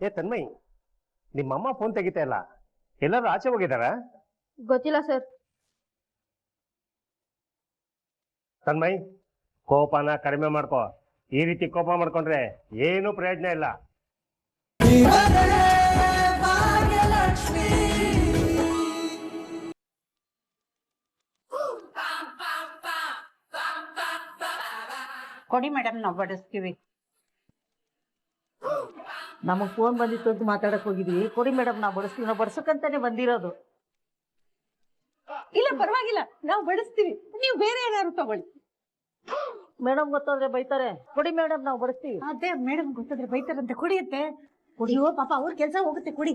ಏ ತನ್ಮಯ್, ನಿಮ್ಮಮ್ಮ ಫೋನ್ ತೆಗಿತಾ ಇಲ್ಲ, ಎಲ್ಲರೂ ಆಚೆ ಹೋಗಿದಾರ? ಗೊತ್ತಿಲ್ಲ ಸರ್. ತನ್ಮಯ್, ಕೋಪನ ಕಡಿಮೆ ಮಾಡ್ಕೋ. ಈ ರೀತಿ ಕೋಪ ಮಾಡ್ಕೊಂಡ್ರೆ ಏನು ಪ್ರಯೋಜನ ಇಲ್ಲ. ಕೊಡಿ ಮೇಡಮ್, ನಾವು ಬಡಿಸ್ತೀವಿ. ನಮಗ್ ಫೋನ್ ಬಂದಿತ್ತು ಅಂತ ಮಾತಾಡಕ್ ಹೋಗಿದ್ವಿ. ಕೊಡಿ ಮೇಡಮ್, ನಾವು ಬಡಿಸ್ತೀವಿ. ನಾವು ಬಡ್ಸಕ್ಕಂತಾನೆ ಬಂದಿರೋದು. ಇಲ್ಲ ಪರವಾಗಿಲ್ಲ, ನಾವು ಬಡಿಸ್ತೀವಿ, ನೀವು ಬೇರೆ ಏನಾದ್ರು ತಗೊಳ್ಳಿ. ಮೇಡಮ್ ಗೊತ್ತಾದ್ರೆ ಬೈತಾರೆ. ಕೊಡಿ ಮೇಡಮ್, ನಾವು ಬಡಿಸ್ತೀವಿ. ಅದೇ ಮೇಡಮ್ ಗೊತ್ತಾದ್ರೆ ಬೈತಾರಂತೆ. ಕುಡಿಯುತ್ತೆ. ಕುಡಿಯೋ ಪಾಪ ಅವ್ರ ಕೆಲಸ ಹೋಗುತ್ತೆ. ಕುಡಿ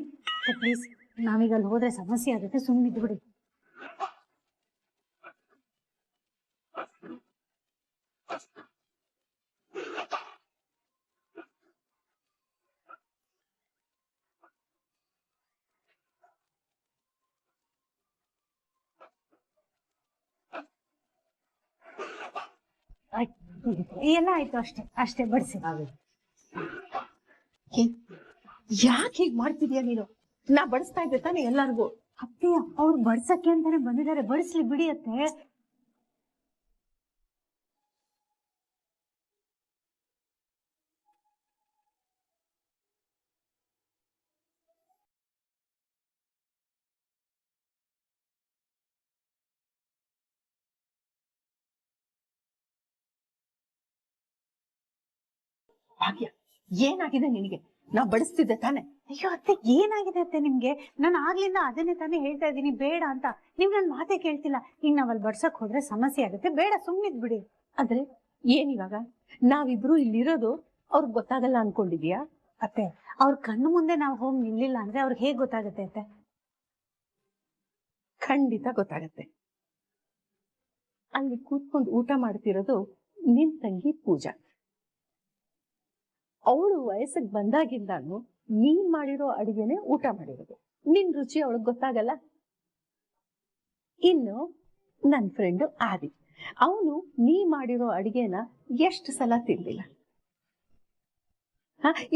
ಪ್ಲೀಸ್. ನಾವೀಗ ಅಲ್ಲಿ ಹೋದ್ರೆ ಸಮಸ್ಯೆ ಆಗುತ್ತೆ, ಸುಮ್ಮನಿದ್ದು ಬಿಡಿ. ಎಲ್ಲ ಆಯ್ತು, ಅಷ್ಟೇ ಅಷ್ಟೇ, ಬಡಿಸಿ. ಯಾಕೆ ಹೀಗ್ ಮಾಡ್ತಿದ್ಯಾ ನೀನು? ನಾ ಬಡಿಸ್ತಾ ಇದ್ದೆ ತಾನೆ ಎಲ್ಲಾರ್ಗು. ಅತ್ತೆಯ ಅವ್ರು ಬಡ್ಸಕ್ಕೆ ಅಂತಾನೆ ಬಂದಿದ್ದಾರೆ, ಬಡಿಸ್ಲಿ ಬಿಡಿ ಅತ್ತೆ. ಭಾಗ್ಯ, ಏನಾಗಿದೆ ನಿನಗೆ? ನಾ ಬಡಿಸ್ತಿದ್ದೆ ತಾನೆ. ಅಯ್ಯೋ ಅತ್ತೆ, ಏನಾಗಿದೆ ಅತ್ತೆ ನಿಮ್ಗೆ? ನಾನು ಆಗ್ಲಿಂದ ಅದನ್ನೇ ತಾನೇ ಹೇಳ್ತಾ ಇದ್ದೀನಿ ಬೇಡ ಅಂತ. ನೀವ್ ನನ್ ಮಾತೇ ಕೇಳ್ತಿಲ್ಲ. ಈಗ ನಾವಲ್ಲಿ ಬಡ್ಸಕ್ ಹೋದ್ರೆ ಸಮಸ್ಯೆ ಆಗುತ್ತೆ, ಬೇಡ ಸುಮ್ನಿದ್ ಬಿಡಿ. ಆದ್ರೆ ಏನಿವಾಗ ನಾವಿಬ್ರು ಇಲ್ಲಿರೋದು ಅವ್ರಿಗೆ ಗೊತ್ತಾಗಲ್ಲ ಅನ್ಕೊಂಡಿದ್ಯಾ? ಅತ್ತೆ, ಅವ್ರ ಕಣ್ಣು ಮುಂದೆ ನಾವು ಹೋಗಿ ನಿಲ್ಲಿಲ್ಲ ಅಂದ್ರೆ ಅವ್ರಿಗೆ ಹೇಗ್ ಗೊತ್ತಾಗತ್ತೆ ಅತ್ತೆ? ಖಂಡಿತ ಗೊತ್ತಾಗತ್ತೆ. ಅಲ್ಲಿ ಕೂತ್ಕೊಂಡು ಊಟ ಮಾಡ್ತಿರೋದು ನಿನ್ ತಂಗಿ ಪೂಜಾ. ಅವಳು ವಯಸ್ಸಿಗೆ ಬಂದಾಗಿಂದಾನು ನೀನ್ ಮಾಡಿರೋ ಅಡಿಗೆನೆ ಊಟ ಮಾಡಿರೋದು. ನಿನ್ ರುಚಿ ಅವಳಿಗೆ ಗೊತ್ತಾಗಲ್ಲ. ಇನ್ನು ನನ್ ಫ್ರೆಂಡು ಆದಿ, ಅವನು ನೀ ಮಾಡಿರೋ ಅಡಿಗೆನ ಎಷ್ಟು ಸಲ ತಿಂದಿಲ್ಲ.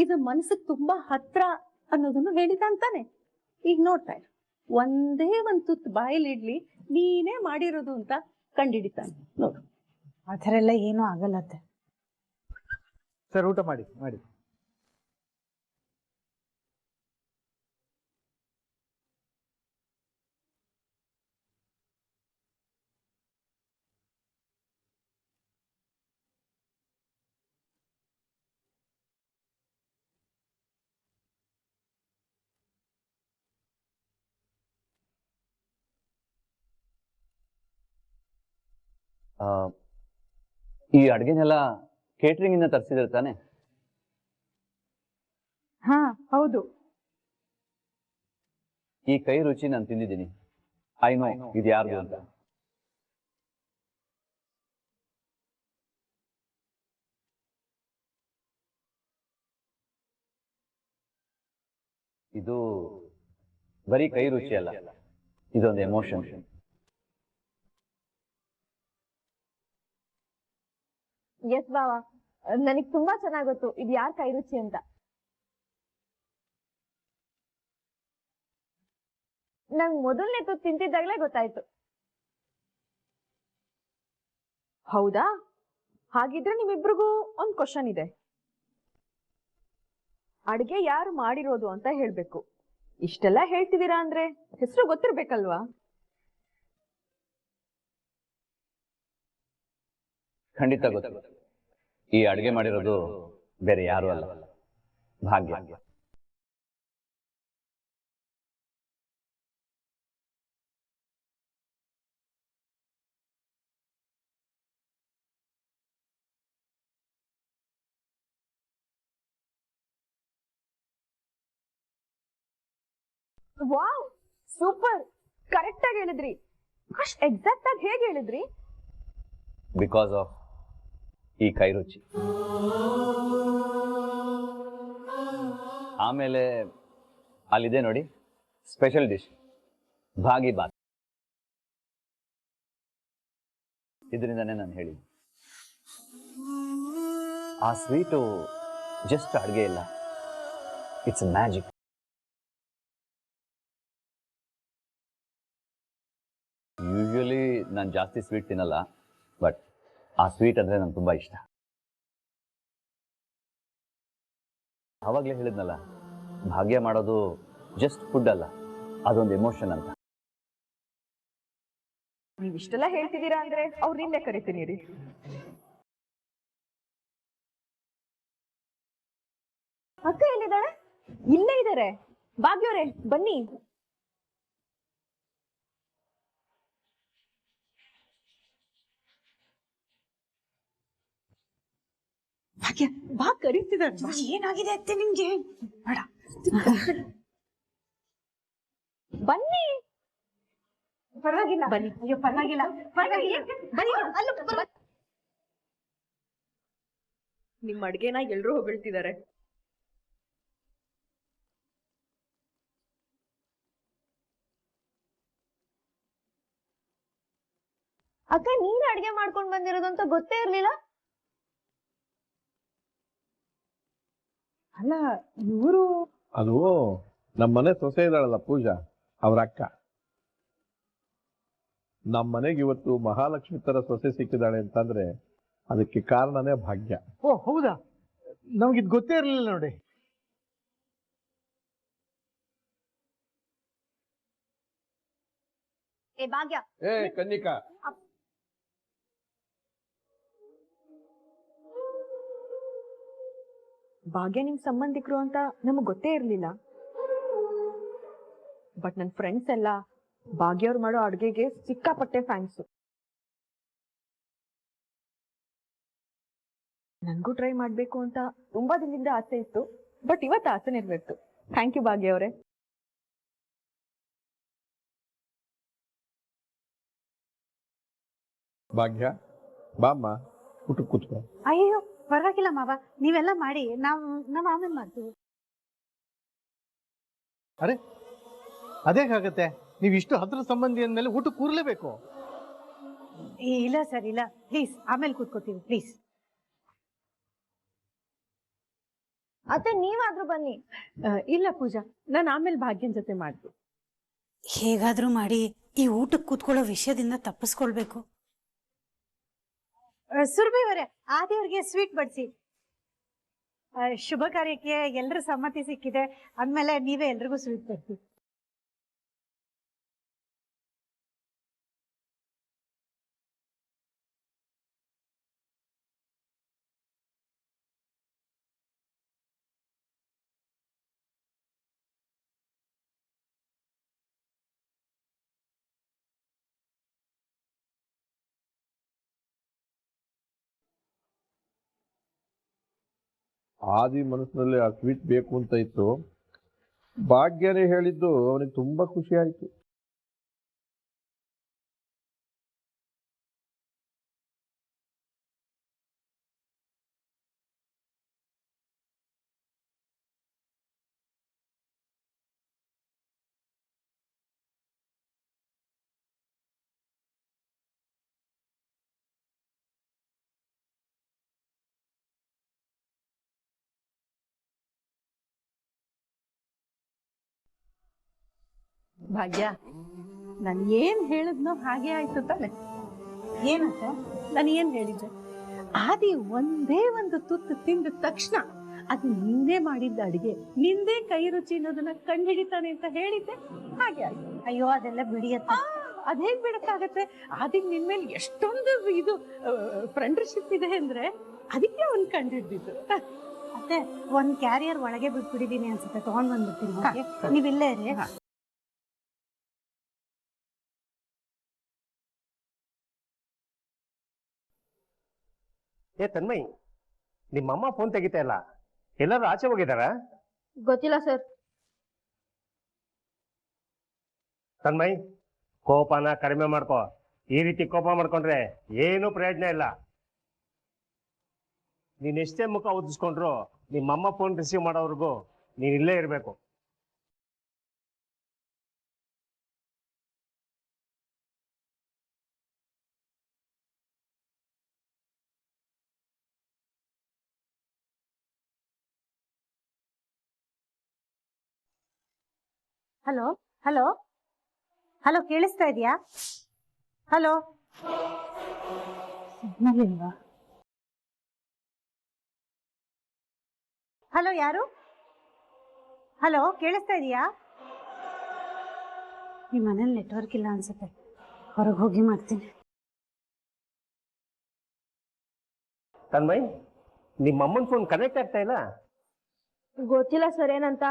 ಇದು ಮನಸ್ಸಿಗೆ ತುಂಬಾ ಹತ್ರ ಅನ್ನೋದನ್ನು ಹೇಳಿದ ಅಂತಾನೆ. ಈಗ ನೋಡ್ತಾ ಇರು, ಒಂದೇ ಒಂದ್ ತುತ್ತು ಬಾಯಲ್ಲಿ ಇಡ್ಲಿ ನೀನೇ ಮಾಡಿರೋದು ಅಂತ ಕಂಡಿಡಿತಾನೆ ನೋಡು. ಆ ಥರ ಎಲ್ಲ ಏನೂ ಆಗಲ್ಲತ್ತೆ. ಸರ್, ಊಟ ಮಾಡಿ ಮಾಡಿ. ಈ ಅಡ್ಗೆನೆಲ್ಲ ಕೇಟರಿಂಗ್ ಇಂದ ತರಿಸಿದ್ರೆ ತಾನೆ? ಹಾ ಹೌದು. ಈ ಕೈ ರುಚಿ ನಾನು ತಿಂದಿದ್ದೀನಿ. ಐ ನೋ ಇದು ಯಾರ್ದು ಅಂತ. ಇದು ಬರೀ ಕೈ ರುಚಿ ಅಲ್ಲ, ಇದೊಂದು ಎಮೋಷನ್. ಎಸ್ ಬಾವ, ನನಗ್ ತುಂಬಾ ಚೆನ್ನಾಗ್ ಗೊತ್ತು ಇದು ಯಾರ್ ಕೈ ರುಚಿ ಅಂತ. ನಂಗ್ ಮೊದಲನೇ ತುತ್ತು ತಿಂತಿದ್ದಾಗ್ಲೇ ಗೊತ್ತಾಯ್ತು. ಹೌದಾ? ಹಾಗಿದ್ರೆ ನಿಮ್ಮಿಬ್ರಿಗೂ ಒಂದ್ ಕ್ವಶನ್ ಇದೆ. ಅಡ್ಗೆ ಯಾರು ಮಾಡಿರೋದು ಅಂತ ಹೇಳ್ಬೇಕು. ಇಷ್ಟೆಲ್ಲ ಹೇಳ್ತಿದ್ದೀರಾ ಅಂದ್ರೆ ಹೆಸರು ಗೊತ್ತಿರ್ಬೇಕಲ್ವಾ? ಖಂಡಿತ ಗೊತ್ತು. ಈ ಅಡ್ಗೆ ಮಾಡಿರೋದು ಬೇರೆ ಯಾರು ಅಲ್ಲ, ಭಾಗ್ಯ. ವಾವ್, ಸೂಪರ್, ಕರೆಕ್ಟ್ ಆಗಿ ಹೇಳಿದ್ರಿ. ಎಕ್ಸಾಕ್ಟ್ ಆಗಿ ಹೇಗೆ ಹೇಳಿದ್ರಿ? ಬಿಕಾಸ್ ಆಫ್ ಈ ಕೈ ರುಚಿ. ಆಮೇಲೆ ಅಲ್ಲಿದೆ ನೋಡಿ ಸ್ಪೆಷಲ್ ಡಿಶ್, ಭಾಗಿ ಬಾತ್. ಇದರಿಂದಾನೇ ನಾನು ಹೇಳಿದ್ದು. ಆ ಸ್ವೀಟು ಜಸ್ಟ್ ಅಡುಗೆ ಇಲ್ಲ, ಇಟ್ಸ್ ಮ್ಯಾಜಿಕ್. ಯೂಶ್ವಲಿ ನಾನು ಜಾಸ್ತಿ ಸ್ವೀಟ್ ತಿನ್ನಲ್ಲ, ಬಟ್ ಆ ಸ್ವೀಟ್ ಅಂದರೆ ನಂಗೆ ತುಂಬ ಇಷ್ಟ. ಆವಾಗಲೇ ಹೇಳಿದ್ನಲ್ಲ, ಭಾಗ್ಯ ಮಾಡೋದು ಜಸ್ಟ್ ಫುಡ್ ಅಲ್ಲ, ಅದೊಂದು ಎಮೋಷನ್ ಅಂತ. ನೀವ್ ಇಷ್ಟೆಲ್ಲ ಹೇಳ್ತಿದ್ದೀರಾ ಅಂದ್ರೆ ಅವ್ರು ನಿನ್ನೆ ಕರಿತೀನಿ ರೀ. ಅಕ್ಕ ಎಲ್ಲಿದ್ದಾಳೆ? ಇಲ್ಲೇ ಇದ್ದಾರೆ. ಭಾಗ್ಯವ್ರೆ ಬನ್ನಿ. ಭಾಗ್ಯ ಬಾ ಕರೀತಿದ್ದಾರೆ. ಏನಾಗಿದೆ ಅತ್ತೆ ನಿಮ್ಗೆ? ಬೇಡ ಬನ್ನಿ. ಪರವಾಗಿಲ್ಲ ಬನ್ನಿ. ಅಯ್ಯೋ ಪರವಾಗಿಲ್ಲ ಪರವಾಗಿಲ್ಲ ಬನ್ನಿ. ನಿಮ್ ಅಡ್ಗೆನ ಎಲ್ರೂ ಹೊಗಳ್ತಿದ್ದಾರೆ. ಅಕ್ಕ ನೀನ್ ಅಡ್ಗೆ ಮಾಡ್ಕೊಂಡ್ ಬಂದಿರೋದು ಅಂತ ಗೊತ್ತೇ ಇರ್ಲಿಲ್ಲ. ಅಲ್ಲ ಇವರು ಅದು ನಮ್ಮನೆ ಸೊಸೆ ಇದ್ದಾಳಲ್ಲ ಪೂಜಾ, ಅವ್ರ ಅಕ್ಕ. ನಮ್ಮನೆಗೆ ಇವತ್ತು ಮಹಾಲಕ್ಷ್ಮಿ ತರ ಸೊಸೆ ಸಿಕ್ಕಿದ್ದಾಳೆ ಅಂತಂದ್ರೆ ಅದಕ್ಕೆ ಕಾರಣನೇ ಭಾಗ್ಯ. ಓ ಹೌದಾ, ನಮ್ಗಿದ್ ಗೊತ್ತೇ ಇರಲಿಲ್ಲ ನೋಡಿ. ಏ ಭಾಗ್ಯ, ಏ ಕನ್ನಿಕಾ, ಭಾಗ್ಯ ನಿಮ್ ಸಂಬಂಧಿಕರು ಅಂತ ನಮಗ್ ಗೊತ್ತೇ ಇರ್ಲಿಲ್ಲ. ಬಟ್ ನನ್ ಫ್ರೆಂಡ್ಸ್ ಎಲ್ಲ ಭಾಗ್ಯ ಅವ್ರು ಮಾಡೋ ಅಡ್ಗೆಗೆ ಸಿಕ್ಕಾಪಟ್ಟೆ ಫ್ಯಾನ್ಸು. ನನ್ಗೂ ಟ್ರೈ ಮಾಡ್ಬೇಕು ಅಂತ ತುಂಬಾ ದಿನದಿಂದ ಆಸೆ ಇತ್ತು, ಬಟ್ ಇವತ್ತು ಆಸೆ ನೆರವೇರ್ತು. ಥ್ಯಾಂಕ್ ಯು ಭಾಗ್ಯ ಅವರೇ. ಭಾಗ್ಯ ಬಾಮ್ಮ, ಊಟಕ್ಕೆ ಕೂತ್ಕೋ. ಅಯ್ಯೋ ಪರವಾಗಿಲ್ಲ ಮಾವ, ನೀವೆಲ್ಲ ಮಾಡಿ ನಾವ್ ಆಮೇಲೆ ಮಾಡ್ತೀವಿ. ಅರೆ ಅದೇಗಾಗತ್ತೆ, ನೀವು ಇಷ್ಟು ಹತ್ರ ಸಂಬಂಧಿ ಅಂದ್ಮೇಲೆ ಊಟ ಕೂರ್ಲೇಬೇಕು. ಇಲ್ಲ ಸರ್ ಇಲ್ಲ, ಪ್ಲೀಸ್ ಆಮೇಲೆ ಕೂತ್ಕೋತೀವಿ ಪ್ಲೀಸ್. ಅತ್ತೆ ನೀವಾದ್ರೂ ಬನ್ನಿ. ಇಲ್ಲ ಪೂಜಾ, ನಾನು ಆಮೇಲೆ ಭಾಗ್ಯನ್ ಜೊತೆ ಮಾಡ್ತೀನಿ. ಹೇಗಾದ್ರೂ ಮಾಡಿ ಈ ಊಟಕ್ಕೆ ಕೂತ್ಕೊಳ್ಳೋ ವಿಷಯದಿಂದ ತಪ್ಪಿಸ್ಕೊಳ್ಬೇಕು. ಸುರ್ಭಿ ಅವರೇ, ಆದಿಯವ್ರಿಗೆ ಸ್ವೀಟ್ ಬಡಿಸಿ. ಶುಭ ಕಾರ್ಯಕ್ಕೆ ಎಲ್ಲರ ಸಮ್ಮತಿ ಸಿಕ್ಕಿದೆ ಅಂದ್ಮೇಲೆ ನೀವೇ ಎಲ್ರಿಗೂ ಸ್ವೀಟ್ ಬಡಿಸಿ. ಆದಿ ಮನಸ್ಸಿನಲ್ಲಿ ಆ ಸ್ವೀಟ್ ಬೇಕು ಅಂತ ಇತ್ತು. ಭಾಗ್ಯನೇ ಹೇಳಿದ್ದು ಅವನಿಗೆ ತುಂಬಾ ಖುಷಿ ಆಯ್ತು. ಭಾಗ್ಯ, ನಾನು ಏನ್ ಹೇಳಿದ್ನೋ ಹಾಗೆ ಆಯ್ತು ತಾನೆ. ಏನಂತ ನಾನು ಏನ್ ಹೇಳಿದ್ದೆ? ಆದಿ ಒಂದೇ ಒಂದು ತುತ್ತು ತಿಂದ ತಕ್ಷಣ ಅದು ನಿಂದೇ ಮಾಡಿದ್ದ ಅಡಿಗೆ, ನಿಂದೇ ಕೈ ರುಚಿ ಅನ್ನೋದನ್ನ ಕಂಡುಹಿಡಿತಾನೆ ಅಂತ ಹೇಳಿದ್ದೆ, ಹಾಗೆ ಆಯ್ತು. ಅಯ್ಯೋ ಅದೆಲ್ಲ ಬಿಡಿಯತ್ತ. ಅದ್ ಹೇಗ್ ಬಿಡಕ್ಕಾಗತ್ತೆ? ಆದಿಗ್ ನಿನ್ ಮೇಲೆ ಎಷ್ಟೊಂದು ಇದು ಫ್ರೆಂಡ್ಶಿಪ್ ಇದೆ ಅಂದ್ರೆ ಅದಕ್ಕೆ ಅವ್ನ್ ಕಂಡಿಡ್ದಿದ್ದು. ಮತ್ತೆ ಒಂದ್ ಕ್ಯಾರಿಯರ್ ಒಳಗೆ ಬಿಟ್ಬಿಟ್ಟಿದೀನಿ ಅನ್ಸುತ್ತೆ, ತಗೊಂಡ್ ಬಂದ್ಬಿಡ್ತೀನಿ. ನೀವಿಲ್ಲೇ ಇರಿ. ಏ ತನ್ಮಯ್, ನಿಮ್ಮಮ್ಮ ಫೋನ್ ತೆಗಿತಾ ಇಲ್ಲ, ಎಲ್ಲರೂ ಆಚೆ ಹೋಗಿದಾರ? ಗೊತ್ತಿಲ್ಲ ಸರ್. ತನ್ಮಯ್, ಕೋಪನ ಕಡಿಮೆ ಮಾಡ್ಕೋ. ಈ ರೀತಿ ಕೋಪ ಮಾಡ್ಕೊಂಡ್ರೆ ಏನೂ ಪ್ರಯೋಜನ ಇಲ್ಲ. ನೀನ್ ಎಷ್ಟೇ ಮುಖ ಉದ್ದಿಸ್ಕೊಂಡ್ರು ನಿಮ್ಮಮ್ಮ ಫೋನ್ ರಿಸೀವ್ ಮಾಡೋವರೆಗೂ ನೀನ್ ಇಲ್ಲೇ ಇರಬೇಕು. ಹಲೋ ಹಲೋ ಹಲೋ ಕೇಳಿಸ್ತಾ ಇದೆಯಾ? ಹಲೋ ಸಿಗ್ನಲ್ ಇಲ್ವಾ? ಹಲೋ ಯಾರು? ಹಲೋ ಕೇಳಿಸ್ತಾ ಇದೆಯಾ? ಈ ಮನೇಲಿ ನೆಟ್ವರ್ಕ್ ಇಲ್ಲ ಅನ್ಸುತ್ತೆ, ಹೊರಗೆ ಹೋಗಿ ಮಾಡ್ತೀನಿ. ತನ್ಮಯ್, ನಿಮ್ಮ ಅಮ್ಮನ ಫೋನ್ ಕನೆಕ್ಟ್ ಆಗ್ತಾ ಇಲ್ಲ. ಗೊತ್ತಿಲ್ಲ ಸರ್ ಏನಂತ.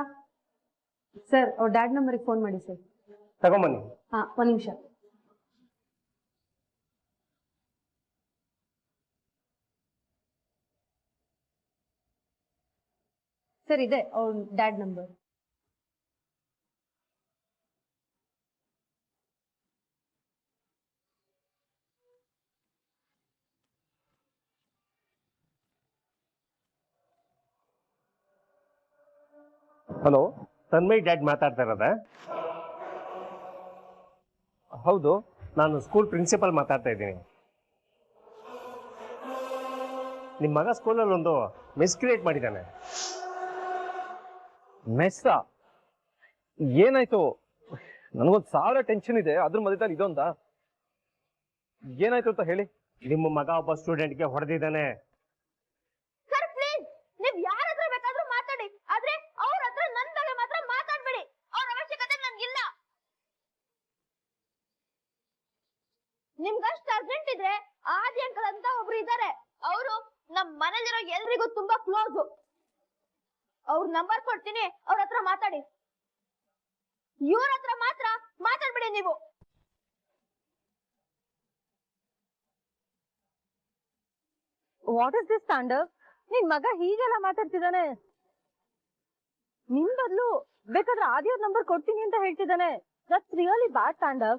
ಸರ್ ಅವ್ರ ಡ್ಯಾಡ್ ನಂಬರಿಗೆ ಫೋನ್ ಮಾಡಿ ಸರ್. ತಗೊಂಬನ್ನಿ. ಹಾ, ಒಂದ್ ನಿಮಿಷ. ಸರ್ ಇದೆ ಅವ್ರ dad number. Hello, Tanmay dad ಮಾತಾಡ್ತಾ ಇರೋದಾ? ಹೌದು. ನಾನು ಸ್ಕೂಲ್ ಪ್ರಿನ್ಸಿಪಲ್ ಮಾತಾಡ್ತಾ ಇದ್ದೀನಿ. ನಿಮ್ಮ ಮಗ ಸ್ಕೂಲಲ್ಲಿ ಒಂದು ಮಿಸ್ ಕ್ರಿಯೇಟ್ ಮಾಡಿದ್ದಾನೆ. ಮೆಸ್ಸ ಏನಾಯ್ತು? ನನಗೊಂದು ಸಾವಿರ ಟೆನ್ಷನ್ ಇದೆ, ಅದ್ರ ಮಧ್ಯದಲ್ಲಿ ಇದೊಂದ. ಏನಾಯ್ತು ಅಂತ ಹೇಳಿ. ನಿಮ್ಮ ಮಗ ಒಬ್ಬ ಸ್ಟೂಡೆಂಟ್ಗೆ ಹೊಡೆದಿದ್ದಾನೆ. ಸರ್ ಪ್ಲೀಸ್, ನೀವ್ ಯಾರ ಹತ್ರ ಬೇಕಾದ್ರೂ ಮಾತಾಡಿ, ಆದ್ರೆ ಅವ್ರ ಹತ್ರ ನನ್ ಬಗ್ಗೆ ಮಾತ್ರ ಮಾತಾಡ್ಬೇಡಿ. ಅವ್ರ ಅವಶ್ಯಕತೆ ನನ್ಗಿಲ್ಲ. ನಿಮ್ಗಷ್ಟು ಅರ್ಜೆಂಟ್ ಇದ್ರೆ ಆದಿ ಅಂಕಲ್ ಅಂತ ಒಬ್ರು ಇದ್ದಾರೆ. ಅವರು ನಮ್ ಮನೇಲಿರೋ ಎಲ್ರಿಗೂ ತುಂಬಾ ಕ್ಲೋಸ್. ಅವ್ರ ನಂಬರ್ ಕೊಡ್ತೀನಿ, ಅವ್ರ ಹತ್ರ ಮಾತಾಡಿ. ಇವ್ರ ಹತ್ರ ಮಾತ್ರ ಮಾತಾಡ್ಬೇಡಿ ನೀವು. What is this Tandav? ನಿನ್ ಮಗ ಹೀಗೆಲ್ಲ ಮಾತಾಡ್ತಿದ್ದಾನೆ. ನಿನ್ ಬದಲು ಬೇಕಾದ್ರೆ ಆದಿಯವ್ರ ನಂಬರ್ ಕೊಡ್ತೀನಿ ಅಂತ ಹೇಳ್ತಿದ್ದಾನೆ. That's really bad Tandav.